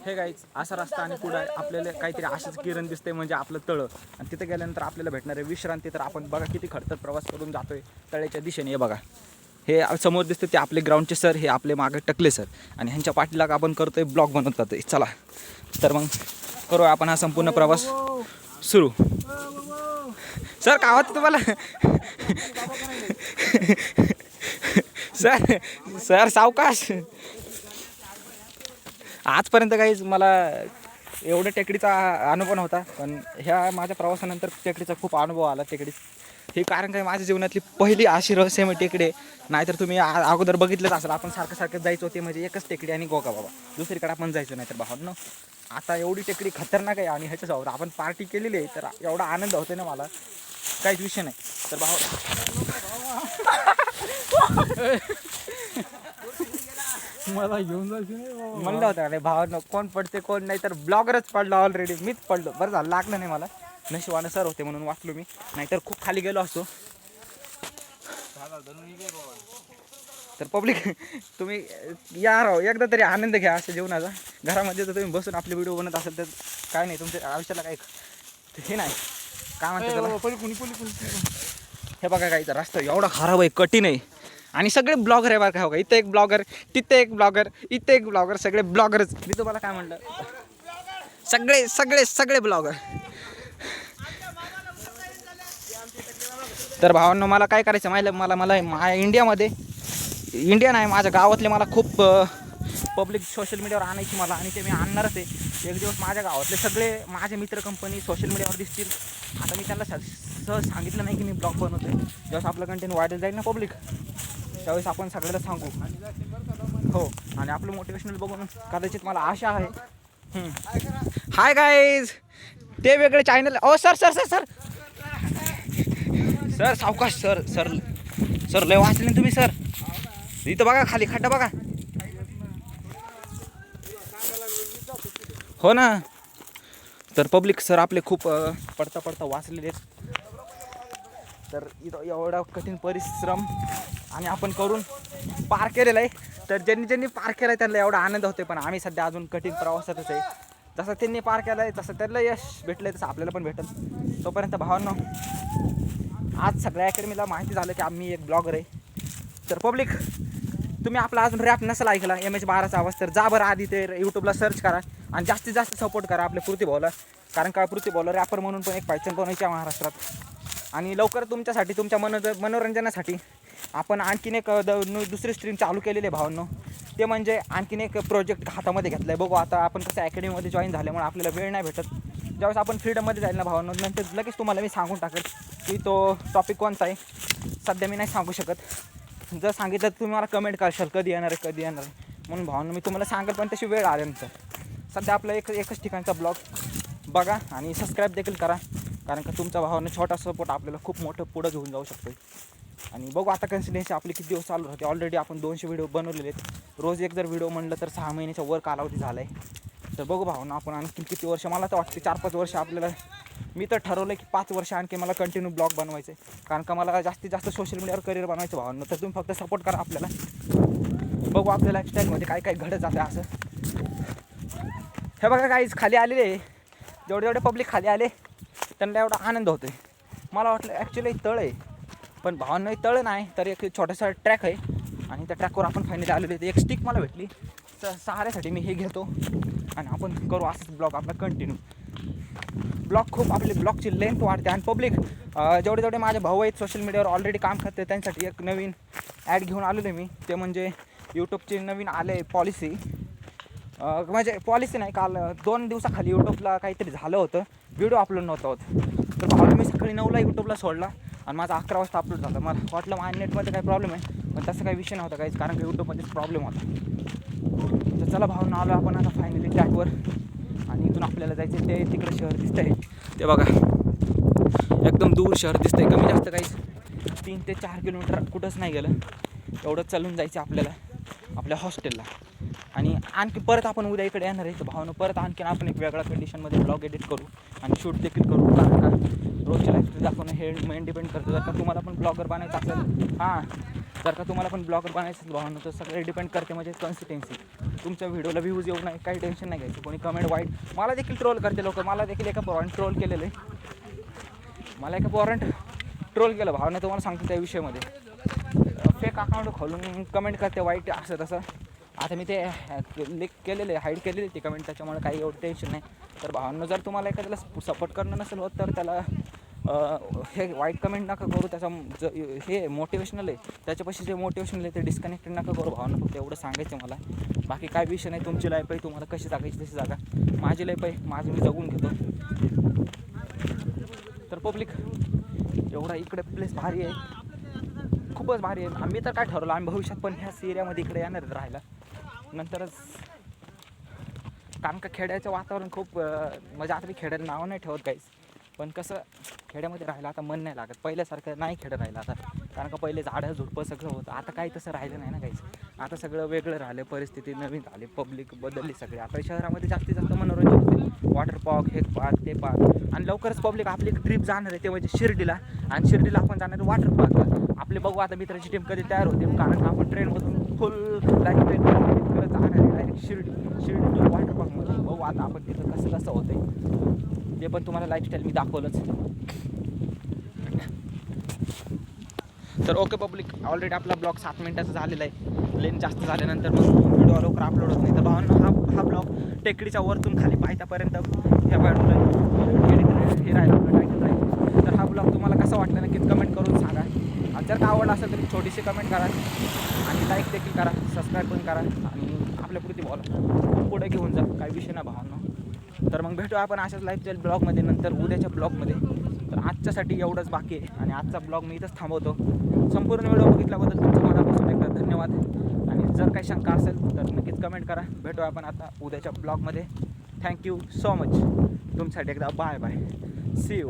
हे गाईच असा रस्ता आणि पुढे आपल्याला काहीतरी अशाच किरण दिसते म्हणजे आपलं तळं आणि तिथे गेल्यानंतर आपल्याला भेटणार आहे विश्रांती. तर आपण बघा किती खडतर प्रवास करून जातोय तळ्याच्या दिशेने. हे बघा हे समोर दिसते ते आपले ग्राउंडचे सर, हे आपले मागे टकले सर आणि ह्यांच्या पाठीलाग आपण करतोय ब्लॉग बनवत जातोय. चला तर मग करू आपण हा संपूर्ण प्रवास सुरू. सर काय वाटतं तुम्हाला? सर सर सावकाश. आजपर्यंत काहीच मला एवढं टेकडीचा अनुभव नव्हता, पण ह्या माझ्या प्रवासानंतर टेकडीचा खूप अनुभव आला. टेकडी हे कारण काय माझ्या जीवनातली पहिली अशी रहस्यमय टेकडी. नाहीतर तुम्ही अगोदर बघितलंच असेल आपण सारखं जायचो ते म्हणजे एकच टेकडी आणि गोगा बाबा, दुसरीकडे आपण जायचो नाही. तर भावांनो आता एवढी टेकडी खतरनाक आहे आणि ह्याच्यासोबत आपण पार्टी केलेली आहे, तर एवढा आनंद होतो ना मला काहीच विषय नाही. तर भाऊ मला घेऊन जायचं नाही म्हणलं होतं अरे भावानं कोण पडते कोण नाही, तर ब्लॉगरच पडला ऑलरेडी. मीच पडलो, बरं झालं लागलं नाही मला. नशिबानं सर होते म्हणून वाचलो मी, नाहीतर खूप खाली गेलो असतो. तर पब्लिक तुम्ही या राव एकदा तरी आनंद घ्या अशा जीवनाचा. घरामध्ये जर तुम्ही बसून आपले व्हिडिओ बनत असेल तर काय नाही, तुमच्या आयुष्याला काय हे नाही काय म्हणते त्याला. हे बघा काही तर रस्ता एवढा खराब आहे, कठीण आहे आणि सगळे ब्लॉगर आहे बरं. काय बघा इथे एक ब्लॉगर, तिथे एक ब्लॉगर, इथे एक ब्लॉगर, सगळे ब्लॉगरच. मी तुम्हाला काय म्हणलं, सगळे सगळे सगळे ब्लॉगर. तर भावांनो मला काय करायचं माहिती, मला इंडियामध्ये इंडिया नाही माझ्या गावातले मला खूप पब्लिक सोशल मीडियावर आणायची मला, आणि ते मी आणणारच आहे. एक दिवस माझ्या गावातले सगळे माझे मित्र कंपनी सोशल मीडियावर दिसतील. आता मी त्यांना सहज सांगितलं नाही की मी ब्लॉग बनवतोय. जेव्हा आपलं कंटेंट व्हायरल जाईल ना पब्लिक, त्यावेळेस आपण सगळ्याला सांगू. हो, आणि आपलं मोटिवेशनल बघून कदाचित मला आशा आहे. हाय गाईज, ते वेगळे चॅनल. ओ sir sir sir sir sir सावकाश. सर सर सर लय वाचले तुम्ही सर. इथं बघा खाली खड्डा बघा. हो ना. तर पब्लिक सर आपले खूप पडता पडता वाचलेले आहेत. तर इथं एवढा कठीण परिश्रम आणि आपण करून पार केलेलं आहे. तर ज्यांनी पार केलं आहे त्यांना एवढा आनंद होतो, पण आम्ही सध्या अजून कठीण प्रवासातच आहे. जसं त्यांनी पार केलं आहे तसं त्यांना यश भेटलं आहे, तसं आपल्याला पण भेटेल. तोपर्यंत भावांनो आज सगळ्या अकॅडमीला माहिती झालं की आम्ही एक ब्लॉगर आहे. तर पब्लिक तुम्ही आपला अजून रॅप नसेल ऐकला MH12चा आवाज, तर जा बरं आधी ते यूट्यूबला सर्च करा आणि जास्तीत जास्त सपोर्ट करा आपल्या पृथ्वी भाऊला. कारण का पृथ्वी भाऊला रॅपर म्हणून पण एक पहिचान बनवायची आहे महाराष्ट्रात. आणि लवकर तुमच्यासाठी तुमच्या मनोरंजनासाठी आपण आणखीन एक दुसरी स्ट्रीम चालू केलेली आहे भावांनो. ते म्हणजे आणखीन एक प्रोजेक्ट हातामध्ये घेतला आहे. बघू आता आपण कसं अकॅडमीमध्ये जॉईन झाल्यामुळे आपल्याला वेळ नाही भेटत. ज्यावेळेस आपण फ्रीडममध्ये जाईल ना भावांनो, नंतर लगेच तुम्हाला मी सांगून टाकेल की तो टॉपिक कोणता आहे. सध्या मी नाही सांगू शकत. जर सांगितलं तर तुम्ही मला कमेंट करशाल कधी येणार आहे कधी येणार आहे म्हणून भावांनो. मी तुम्हाला सांगेल पण तशी वेळ आल्यानंतर. सध्या आपलं एकच ठिकाणचा ब्लॉग बघा आणि सबस्क्राईब देखील करा, कारण का तुमचा भावानं छोटा सपोर्ट आपल्याला खूप मोठं पुढं घेऊन जाऊ शकतो. आणि बघू आता कन्सिस्टन्सी आपली किती दिवस चालू राहते. ऑलरेडी आपण 200 व्हिडिओ बनवलेले आहेत. रोज एक जर व्हिडिओ म्हणलं तर 6 महिन्याच्या वर कालावधी झाला आहे. तर बघू भावना आपण आणखी किती वर्ष, मला तर वाटते 4-5 वर्ष आपल्याला. मी तर ठरवलं की 5 वर्ष आणखी मला कंटिन्यू ब्लॉग बनवायचे, कारण का मला जास्तीत जास्त सोशल मीडियावर करिअर बनवायचं भावांनो. तर तुम्ही फक्त सपोर्ट करा आपल्याला. बघू आपल्या लाईफस्टाईलमध्ये काय काय घडत जातं असं. हे बघा काहीच खाली आलेले, जेवढे पब्लिक खाली आले त्यांना एवढा आनंद होतो आहे. मला वाटलं ॲक्च्युली तळ आहे, पण भावांनो तळ नाही तर एक छोटासा ट्रॅक आहे. आणि त्या ट्रॅकवर आपण फायनली आलेलो आहे. एक स्टिक मला भेटली, तर सहाऱ्यासाठी मी हे घेतो आणि आपण करू असंच ब्लॉग आपला कंटिन्यू. ब्लॉग खूप आपली ब्लॉगची लेंथ वाढते. आणि पब्लिक जेवढे माझे भाऊ आहेत सोशल मीडियावर ऑलरेडी काम करते, त्यांसाठी एक नवीन ॲड घेऊन आलेलो आहे मी. ते म्हणजे यूट्यूबची नवीन आले पॉलिसी. म्हणजे पॉलिसी नाही, काल 2 दिवसाखाली यूट्यूबला काहीतरी झालं होतं, व्हिडिओ अपलोड नव्हता होत. तर भाऊ मी सकाळी 9ला यूट्यूबला सोडला आणि माझा 11 वाजता अपलोड झाला. मला वाटलं माझ्या नेटमध्ये काही प्रॉब्लेम आहे, पण तसं काही विषय नव्हता काहीच, कारण की यूट्यूबमध्येच प्रॉब्लेम होता. तर चला भावना आलो आपण आता फायनली ट्रॅकवर. आणि इथून आपल्याला जायचं ते तिकडं शहर दिसतंय ते बघा, एकदम दूर शहर दिसतंय. कमी जास्त काहीच 3 ते 4 किलोमीटर कुठंच नाही गेलं, एवढंच चालून जायचं आपल्याला आपल्या हॉस्टेलला. आणि आणखी परत आपण उद्या इकडे येणार आहे. तर भावना परत आणखीन आपण एक वेगळ्या कंडिशनमध्ये ब्लॉग एडिट करू आणि शूट देखील करू, कारण का रोजच्या लाईफ दाखवणं हे मेन डिपेंड करतं. जर का तुम्हाला पण ब्लॉगर बनायचं असेल, हां जर का तुम्हाला पण ब्लॉगर बनायचं असेल भावांनो तर सगळे डिपेंड करते म्हणजे कन्सिस्टन्सी. तुमच्या व्हिडिओला व्ह्यूज येऊ नाही काही टेन्शन नाही घ्यायचं. कोणी कमेंट वाईट मला देखील ट्रोल करते लोक. मला देखील एका पोराने ट्रोल केलेलं आहे. मला एका पोराने ट्रोल केलं भावना तुम्हाला सांगतो त्या विषयामध्ये. फेक अकाउंट खोलून कमेंट करते वाईट असं तसं. आता मी ते लिक केलेलं आहे हाईड केलेली ती कमेंट त्याच्यामुळे काही एवढं टेन्शन नाही. तर भावांनो जर तुम्हाला एखाद्याला सपोर्ट करणं नसेल होत तर त्याला हे वाईट कमेंट नका करू. त्याचा हे मोटिवेशनल आहे त्याच्यापाशी जे मोटिवेशनल आहे ते डिस्कनेक्टेड नका करू भावना. फक्त एवढं सांगायचं मला. बाकी काय विषय नाही. तुमची लाईफ आहे तुम्हाला कशी जगायची तशी जागा. माझी लाईफ आहे माझी मी जगून घेतो. तर पब्लिक एवढा इकडे प्लेस भारी आहे खूपच भारी आहे. आम्ही तर काय ठरवलं आम्ही भविष्यात पण ह्याच एरियामध्ये इकडे येणार आहेत राहायला नंतरच. कारण का खेड्याचं वातावरण खूप म्हणजे आता मी खेड्याला नाव नाही ठेवत काहीच पण कसं खेड्यामध्ये राहायला आता मन नाही लागत. पहिल्यासारखं नाही खेडं राहिलं आता. कारण का पहिले झाडं झुडपं सगळं होतं. आता काही तसं राहिलं नाही ना काहीच. आता सगळं वेगळं राहिलं. परिस्थिती नवीन झाली. पब्लिक बदलली सगळी. आता शहरामध्ये जास्तीत जास्त मनोरंजन होते. वॉटर पार्क हे पार्क ते पार्क. आणि लवकरच पब्लिक आपली एक ट्रिप जाणार आहे ते म्हणजे शिर्डीला. आणि शिर्डीला आपण जाणार आहे वॉटर पार्कला. आपले बघू आता मित्राची टीम कधी तयार होते. कारण का आपण ट्रेनमधून फुल लाईफ ट्रेन करत जाणार आहे डायरेक्ट शिर्डी टू वॉटर पार्कमध्ये. बघू आता आपण तिथं कसं कसं होतं ते पण तुम्हाला लाईफस्टाईल मी दाखवलंच. तर ओके पब्लिक ऑलरेडी आपला ब्लॉग 7 मिनिटाचा झालेला आहे. लेन जास्त झाल्यानंतर मग व्हिडिओ लवकर अपलोड होत नाही. तर भावांनो हा ब्लॉग टेकडीच्या वरतून खाली पायथ्यापर्यंत ह्या बाजूला हे राहिलं आपलं टायटल राहील. तर हा ब्लॉग तुम्हाला कसा वाटला नक्कीच कमेंट करून सांगा. आणि जर का आवडला असेल तरी छोटीशी कमेंट करा आणि लाईक देखील करा. सबस्क्राईब पण करा आणि आपल्या कृती बोला पुढे घेऊन जा काही विषय ना भावांनो. तर मग भेटू आपण अशाच लाईफस्टाईल ब्लॉगमध्ये नंतर उद्याच्या ब्लॉगमध्ये. तर आजच्यासाठी एवढंच बाकी आहे आणि आजचा ब्लॉग मी इथंच थांबवतो. संपूर्ण व्हिडिओ बघितल्याबद्दल तुमचं मनापासून एकदा धन्यवाद. आणि जर काही शंका असेल तर नक्कीच कमेंट करा. भेटू आपण आता उद्याच्या ब्लॉगमध्ये. Thank you so much. तुमच्यासाठी एकदा बाय बाय. C you.